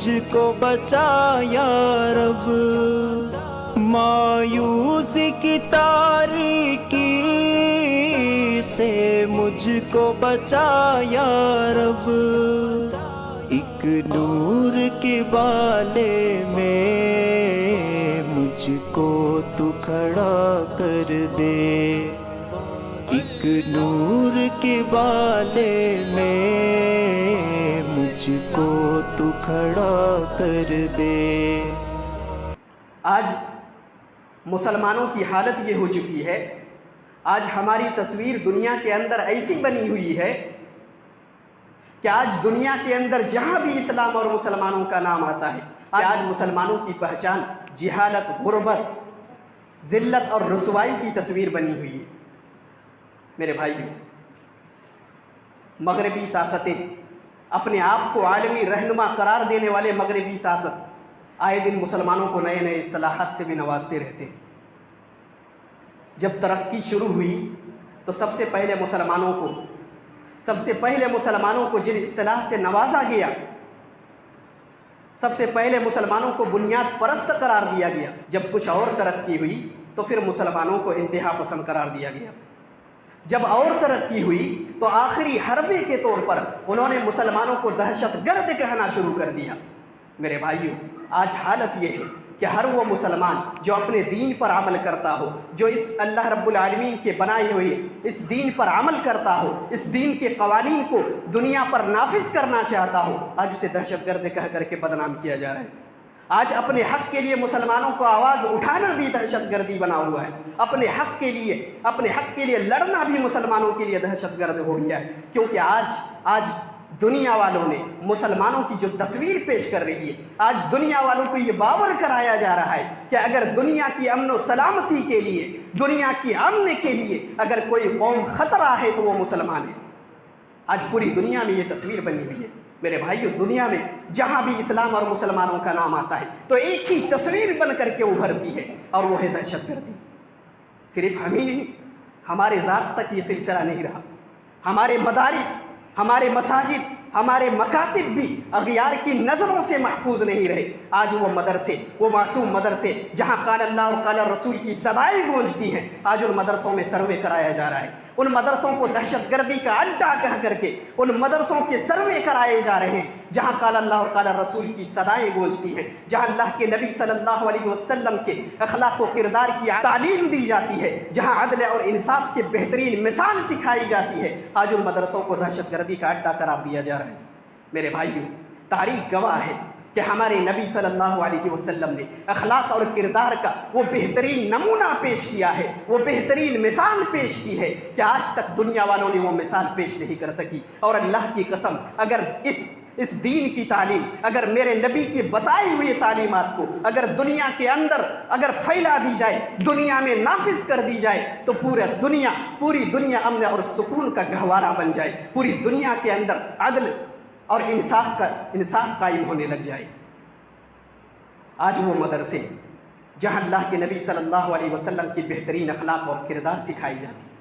مجھ کو بچا یا رب، مایوسی کی تاریکی سے مجھ کو بچا یا رب، ایک نور کے بالے میں مجھ کو تو کھڑا کر دے، ایک نور کے بالے میں مجھ کو تو کھڑا کر دے۔ آج مسلمانوں کی حالت یہ ہو چکی ہے، آج ہماری تصویر دنیا کے اندر ایسی بنی ہوئی ہے کہ آج دنیا کے اندر جہاں بھی اسلام اور مسلمانوں کا نام آتا ہے، آج مسلمانوں کی پہچان جہالت، غربت، ذلت اور رسوائی کی تصویر بنی ہوئی ہے۔ میرے بھائیو، مغربی طاقتیں، اپنے آپ کو عالمی رہنما قرار دینے والے مغربی طاقت آئے دن مسلمانوں کو نئے نئے اصطلاحات سے بھی نوازتے رہتے ہیں۔ جب ترقی شروع ہوئی تو سب سے پہلے مسلمانوں کو جن اصطلاح سے نوازا گیا، سب سے پہلے مسلمانوں کو بنیاد پرست قرار دیا گیا۔ جب کچھ اور ترقی ہوئی تو پھر مسلمانوں کو انتہا پسند قرار دیا گیا۔ جب اور ترقی ہوئی تو آخری حربے کے طور پر انہوں نے مسلمانوں کو دہشت گرد کہنا شروع کر دیا۔ میرے بھائیو، آج حالت یہ ہے کہ ہر وہ مسلمان جو اپنے دین پر عمل کرتا ہو، جو اس اللہ رب العالمین کے بنائے ہوئے اس دین پر عمل کرتا ہو، اس دین کے قوانین کو دنیا پر نافذ کرنا چاہتا ہو، آج اسے دہشت گرد کہہ کر کے بدنام کیا جا رہا ہے۔ آج اپنے حق کے لیے مسلمانوں کو آواز اٹھانا بھی دہشت گردی بنا ہوا ہے، اپنے حق کے لیے لڑنا بھی مسلمانوں کے لیے دہشت گرد ہو گیا ہے، کیونکہ آج دنیا والوں نے مسلمانوں کی جو تصویر پیش کر رہی ہے، آج دنیا والوں کو یہ باور کرایا جا رہا ہے کہ اگر دنیا کی امن و سلامتی کے لیے، دنیا کی امن کے لیے اگر کوئی قوم خطرہ ہے تو وہ مسلمان ہے۔ آج پوری دنیا میں یہ تصویر بنی ہوئی ہے۔ میرے بھائیو، دنیا میں جہاں بھی اسلام اور مسلمانوں کا نام آتا ہے تو ایک ہی تصویر بن کر کے ابھرتی ہے، اور وہ ہے دہشت گردی۔ صرف ہم ہی نہیں، ہمارے ذات تک یہ سلسلہ نہیں رہا، ہمارے مدارس، ہمارے مساجد، ہمارے مکاتب بھی اغیار کی نظروں سے محفوظ نہیں رہے۔ آج وہ مدرسے، وہ معصوم مدرسے جہاں قال اللہ اور قال رسول کی صدائیں گونجتی ہیں، آج ان مدرسوں میں سروے کرایا جا رہا ہے، ان مدرسوں کو دہشت گردی کا اڈا کہہ کر کے ان مدرسوں کے سروے کرائے جا رہے ہیں جہاں قال اللہ اور قال رسول کی صدائیں گونجتی ہیں، جہاں اللہ کے نبی صلی اللہ علیہ وسلم کے اخلاق و کردار کی تعلیم دی جاتی ہے، جہاں عدل اور انصاف کے بہترین مثال سکھائی جاتی ہے، آج ان مدرسوں کو دہشت گردی کا اڈا قرار دیا جا رہا ہے۔ میرے بھائیو، تاریخ گواہ ہے کہ ہمارے نبی صلی اللہ علیہ وسلم نے اخلاق اور کردار کا وہ بہترین نمونہ پیش کیا ہے، وہ بہترین مثال پیش کی ہے کہ آج تک دنیا والوں نے وہ مثال پیش نہیں کر سکی۔ اور اللہ کی قسم، اگر اس دین کی تعلیم، اگر میرے نبی کی بتائی ہوئی تعلیمات کو اگر دنیا کے اندر اگر پھیلا دی جائے، دنیا میں نافذ کر دی جائے تو پوری دنیا امن اور سکون کا گہوارہ بن جائے، پوری دنیا کے اندر عدل اور انصاف قائم ہونے لگ جائے۔ آج وہ مدرسے جہاں اللہ کے نبی صلی اللہ علیہ وسلم کی بہترین اخلاق اور کردار سکھائی جاتی ہے،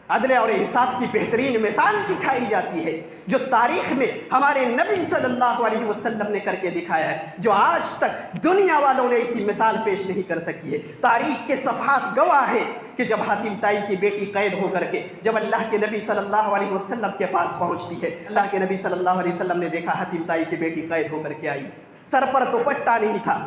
عدل اور انصاف کی بہترین مثال سکھائی جاتی ہے، جو تاریخ میں ہمارے نبی صلی اللہ علیہ وسلم نے کر کے دکھایا ہے، جو آج تک دنیا والوں نے ایسی مثال پیش نہیں کر سکی ہے۔ تاریخ کے صفحات گواہ ہے کہ جب حاتم طائی کی بیٹی قید ہو کر کے جب اللہ کے نبی صلی اللہ علیہ وسلم کے پاس پہنچتی ہے، اللہ کے نبی صلی اللہ علیہ وسلم نے دیکھا حاتم طائی کی بیٹی قید ہو کر کے آئی، سر پر دوپٹہ نہیں تھا،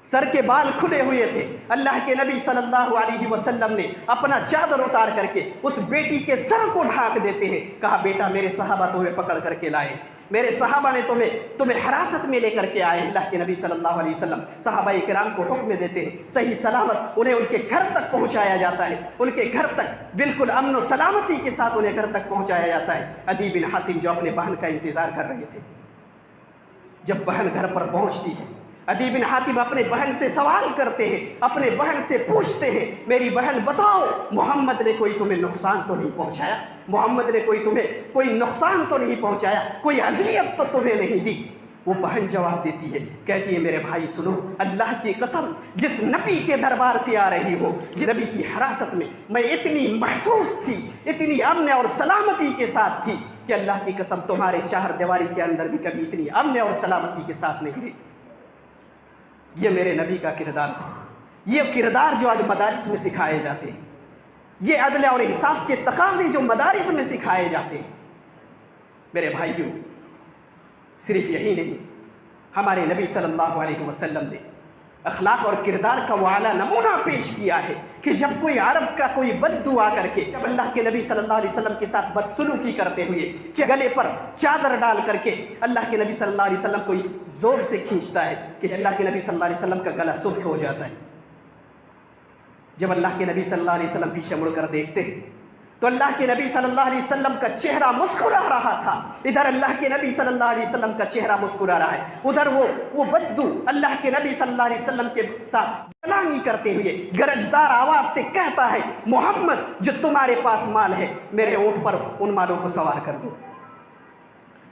سر کے بال کھلے ہوئے تھے۔ اللہ کے نبی صلی اللہ علیہ وسلم نے اپنا چادر اتار کر کے اس بیٹی کے سر کو ڈھانک دیتے ہیں، کہا بیٹا میرے صحابہ تمہیں پکڑ کر کے لائے، میرے صحابہ نے تمہیں حراست میں لے کر کے آئے۔ اللہ کے نبی صلی اللہ علیہ وسلم صحابہ کرام کو حکم دیتے ہیں، صحیح سلامت انہیں ان کے گھر تک پہنچایا جاتا ہے، ان کے گھر تک بالکل امن و سلامتی کے ساتھ انہیں گھر تک پہنچایا جاتا ہے۔ عدی بن حاتم جو اپنے بہن کا انتظار کر رہے تھے، جب بہن گھر پر پہنچتی ہے، عدی بن حاتم اپنے بہن سے سوال کرتے ہیں، اپنے بہن سے پوچھتے ہیں، میری بہن بتاؤ محمد نے کوئی تمہیں نقصان تو نہیں پہنچایا؟ محمد نے کوئی نقصان تو نہیں پہنچایا؟ کوئی اذیت تو تمہیں نہیں دی؟ وہ بہن جواب دیتی ہے، کہتی ہے میرے بھائی سنو، اللہ کی قسم جس نبی کے دربار سے آ رہی ہو، جس نبی کی حراست میں میں اتنی محفوظ تھی، اتنی امن اور سلامتی کے ساتھ تھی کہ اللہ کی قسم تمہارے چار دیواری کے اندر بھی کبھی اتنی امن اور سلامتی کے ساتھ نہیں رہی۔ یہ میرے نبی کا کردار تھا، یہ کردار جو آج مدارس میں سکھائے جاتے ہیں، یہ عدل اور انصاف کے تقاضے جو مدارس میں سکھائے جاتے ہیں۔ میرے بھائیوں، صرف یہی نہیں، ہمارے نبی صلی اللہ علیہ وسلم نے اخلاق اور کردار کا وہ اعلیٰ نمونہ پیش کیا ہے کہ جب کوئی عرب کا کوئی بدو آ کر کے جب اللہ کے نبی صلی اللہ علیہ وسلم کے ساتھ بدسلوکی کرتے ہوئے گلے پر چادر ڈال کر کے اللہ کے نبی صلی اللہ علیہ وسلم کو اس زور سے کھینچتا ہے کہ اللہ کے نبی صلی اللہ علیہ وسلم کا گلا سرخ ہو جاتا ہے۔ جب اللہ کے نبی صلی اللہ علیہ وسلم پیچھے مڑ کر دیکھتے ہیں تو اللہ کے نبی صلی اللہ علیہ وسلم کا چہرہ مسکرا رہا تھا، ادھر اللہ کے نبی صلی اللہ علیہ وسلم کا چہرہ مسکرا رہا ہے، ادھر وہ بدو اللہ کے نبی صلی اللہ علیہ وسلم کے ساتھ غلامی کرتے ہوئے گرجدار آواز سے کہتا ہے، محمد جو تمہارے پاس مال ہے میرے اونٹ پر ان مالوں کو سوار کر دو۔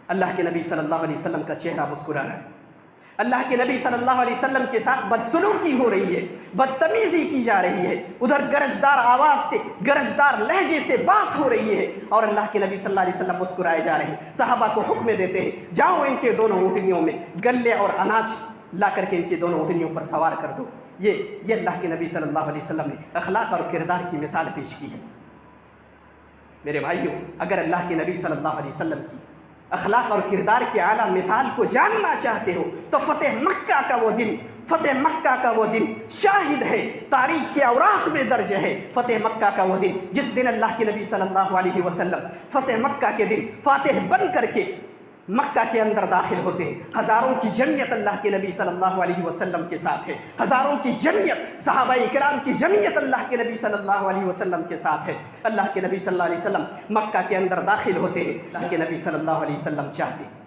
اللہ کے نبی صلی اللہ علیہ وسلم کا چہرہ مسکرا رہا ہے، اللہ کے نبی صلی اللہ علیہ وسلم کے ساتھ بدسلوکی ہو رہی ہے، بدتمیزی کی جا رہی ہے، ادھر گرجدار آواز سے گرجدار لہجے سے بات ہو رہی ہے، اور اللہ کے نبی صلی اللہ علیہ وسلم مسکرائے جا رہے ہیں۔ صحابہ کو حکم دیتے ہیں، جاؤ ان کے دونوں اونٹنیوں میں گلے اور اناج لا کر کے ان کی دونوں اونٹنیوں پر سوار کر دو۔ یہ اللہ کے نبی صلی اللہ علیہ وسلم نے اخلاق اور کردار کی مثال پیش کی ہے۔ میرے بھائیوں، اگر اللہ کے نبی صلی اللہ علیہ وسلم کی اخلاق اور کردار کی اعلیٰ مثال کو جاننا چاہتے ہو تو فتح مکہ کا وہ دن شاہد ہے، تاریخ کے اوراق میں درج ہے۔ فتح مکہ کا وہ دن جس دن اللہ کے نبی صلی اللہ علیہ وسلم فتح مکہ کے دن فاتح بن کر کے مکہ کے اندر داخل ہوتے ہیں، ہزاروں کی جمعیت اللہ کے نبی صلی اللہ علیہ وسلم کے ساتھ ہے، ہزاروں کی جمعیت صحابہ کرام کی جمعیت اللہ کے نبی صلی اللہ علیہ وسلم کے ساتھ ہے۔ اللہ کے نبی صلی اللہ علیہ وسلم مکہ کے اندر داخل ہوتے ہیں، اللہ کے نبی صلی اللہ علیہ وسلم چاہتے ہیں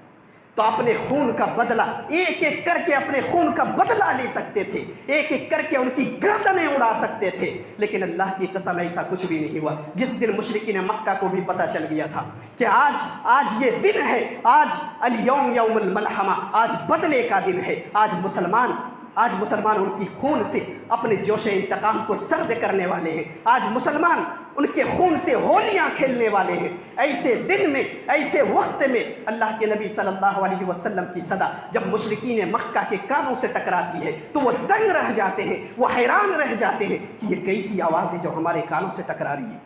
تو اپنے خون کا بدلہ ایک ایک کر کے اپنے خون کا بدلہ لے سکتے تھے، ایک ایک کر کے ان کی گردنیں اڑا سکتے تھے، لیکن اللہ کی قسم ایسا کچھ بھی نہیں ہوا۔ جس دن مشرکین مکہ کو بھی پتہ چل گیا تھا کہ آج یہ دن ہے، آج الیوم یوم الملحمہ، آج بدلے کا دن ہے، آج مسلمان ان کی خون سے اپنے جوش انتقام کو سرد کرنے والے ہیں، آج مسلمان ان کے خون سے ہولیاں کھیلنے والے ہیں۔ ایسے دن میں، ایسے وقت میں اللہ کے نبی صلی اللہ علیہ وسلم کی صدا جب مشرکین مکہ کے کانوں سے ٹکراتی ہے تو وہ دنگ رہ جاتے ہیں، وہ حیران رہ جاتے ہیں کہ یہ کیسی آواز ہے جو ہمارے کانوں سے ٹکرا رہی ہے۔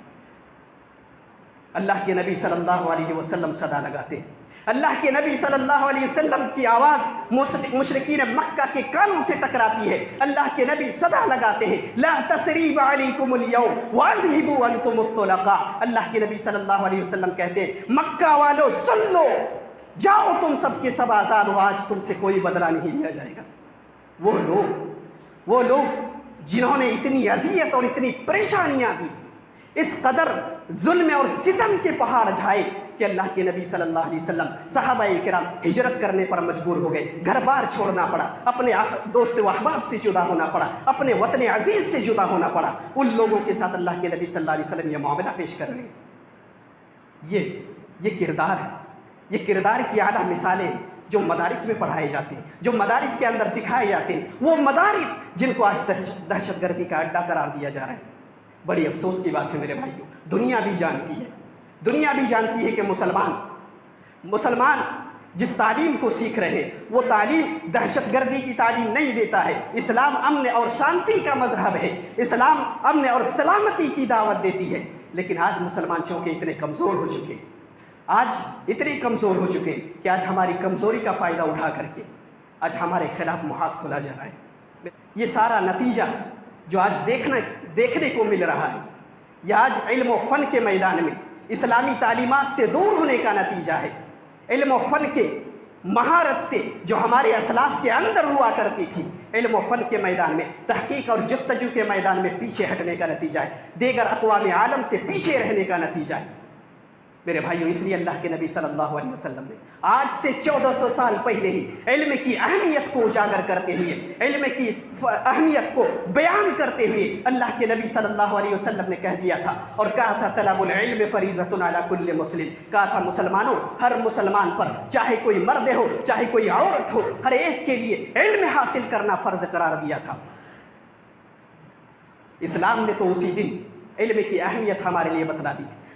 اللہ کے نبی صلی اللہ علیہ وسلم صدا لگاتے ہیں، اللہ کے نبی صلی اللہ علیہ وسلم کی آواز مشرکین مکہ کے کانوں سے ٹکراتی ہے، اللہ کے نبی صدا لگاتے ہیں، لا تثریب علیکم اليوم واذهبوا انتم الطلقاء۔ اللہ کے نبی صلی اللہ علیہ وسلم کہتے ہیں، مکہ والو سن لو، جاؤ تم سب کے سب آزاد ہو، آج تم سے کوئی بدلہ نہیں لیا جائے گا۔ وہ لوگ جنہوں نے اتنی اذیت اور اتنی پریشانیاں دی، اس قدر ظلم اور ستم کے پہاڑ ڈھائے کہ اللہ کے نبی صلی اللہ علیہ وسلم صحابہ کرام ہجرت کرنے پر مجبور ہو گئے، گھر بار چھوڑنا پڑا، اپنے دوست و احباب سے جدا ہونا پڑا، اپنے وطن عزیز سے جدا ہونا پڑا۔ ان لوگوں کے ساتھ اللہ کے نبی صلی اللہ علیہ وسلم یہ معاملہ پیش کر رہے ہیں۔ یہ کردار ہے، یہ کردار کی اعلیٰ مثالیں جو مدارس میں پڑھائے جاتے ہیں، جو مدارس کے اندر سکھائے جاتے ہیں، وہ مدارس جن کو آج دہشت گردی کا اڈا قرار دیا جا رہا ہے۔ بڑی افسوس کی بات ہے میرے بھائیوں، دنیا بھی جانتی ہے کہ مسلمان جس تعلیم کو سیکھ رہے ہیں وہ تعلیم دہشت گردی کی تعلیم نہیں دیتا ہے۔ اسلام امن اور شانتی کا مذہب ہے، اسلام امن اور سلامتی کی دعوت دیتی ہے، لیکن آج مسلمان چونکہ اتنے کمزور ہو چکے ہیں کہ آج ہماری کمزوری کا فائدہ اٹھا کر کے آج ہمارے خلاف محاذ کھولا جا رہا ہے۔ یہ سارا نتیجہ جو آج دیکھنے کو مل رہا ہے، یہ آج علم و فن کے میدان میں اسلامی تعلیمات سے دور ہونے کا نتیجہ ہے۔ علم و فن کے مہارت سے جو ہمارے اسلاف کے اندر ہوا کرتی تھی، علم و فن کے میدان میں، تحقیق اور جستجو کے میدان میں پیچھے ہٹنے کا نتیجہ ہے، دیگر اقوام عالم سے پیچھے رہنے کا نتیجہ ہے۔ میرے بھائیوں، اس لیے اللہ کے نبی صلی اللہ علیہ وسلم نے آج سے 1400 سال پہلے ہی علم کی اہمیت کو اجاگر کرتے ہوئے، علم کی اہمیت کو بیان کرتے ہوئے اللہ کے نبی صلی اللہ علیہ وسلم نے کہہ دیا تھا اور کہا تھا، طلب العلم فریضۃ علی کل مسلم، کہا تھا مسلمانوں، ہر مسلمان پر، چاہے کوئی مرد ہو چاہے کوئی عورت ہو، ہر ایک کے لیے علم حاصل کرنا فرض قرار دیا تھا۔ اسلام نے تو اسی دن علم کی اہمیت ہمارے لیے بتلا دی تھی۔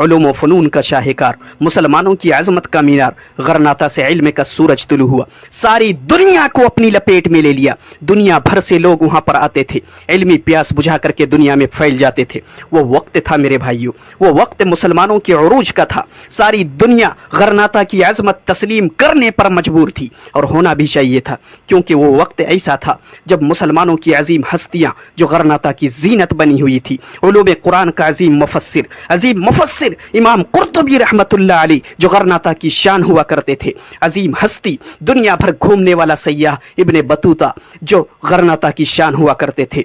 علوم و فنون کا شاہکار، مسلمانوں کی عظمت کا مینار، غرناطہ سے علم کا سورج طلوع ہوا، ساری دنیا کو اپنی لپیٹ میں لے لیا، دنیا بھر سے لوگ وہاں پر آتے تھے، علمی پیاس بجھا کر کے دنیا میں پھیل جاتے تھے۔ وہ وقت تھا میرے بھائیوں، وہ وقت مسلمانوں کے عروج کا تھا، ساری دنیا غرناطہ کی عظمت تسلیم کرنے پر مجبور تھی، اور ہونا بھی چاہیے تھا، کیونکہ وہ وقت ایسا تھا جب مسلمانوں کی عظیم ہستیاں جو غرناطہ کی زینت بنی ہوئی تھی، علوم قرآن کا عظیم مفسر امام قرطبی رحمت اللہ علیہ جو غرناطہ کی شان ہوا کرتے تھے، عظیم ہستی دنیا بھر گھومنے والا سیاح ابن بطوطہ جو غرناطہ کی شان ہوا کرتے تھے،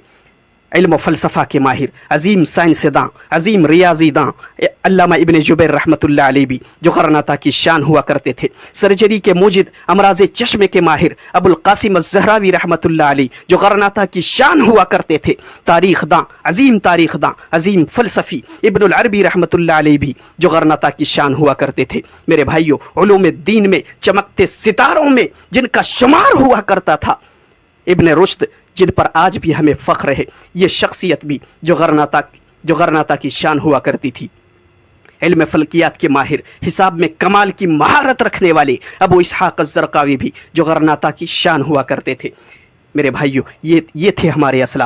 علم و فلسفہ کے ماہر، عظیم سائنسداں، عظیم ریاضی داں علامہ ابن جبیر رحمت اللہ علیہ بھی جو غرناطہ کی شان ہوا کرتے تھے، سرجری کے موجد امراض چشمے کے ماہر ابو القاسم الزہراوی رحمت اللہ علیہ جو غرناطہ کی شان ہوا کرتے تھے، تاریخ داں، عظیم فلسفی ابن العربی رحمت اللہ علیہ بھی جو غرناطہ کی شان ہوا کرتے تھے۔ میرے بھائیوں، علوم دین میں چمکتے ستاروں میں جن کا شمار ہوا کرتا تھا ابن رشد، جن پر آج بھی ہمیں فخر ہے، یہ شخصیت بھی جو غرناطہ کی شان ہوا کرتی تھی۔ علم فلکیات کے ماہر، حساب میں کمال کی مہارت رکھنے والے ابو اسحاق الزرقاوی بھی جو غرناطہ کی شان ہوا کرتے تھے۔ میرے بھائیوں، یہ تھے ہمارے اسلاف۔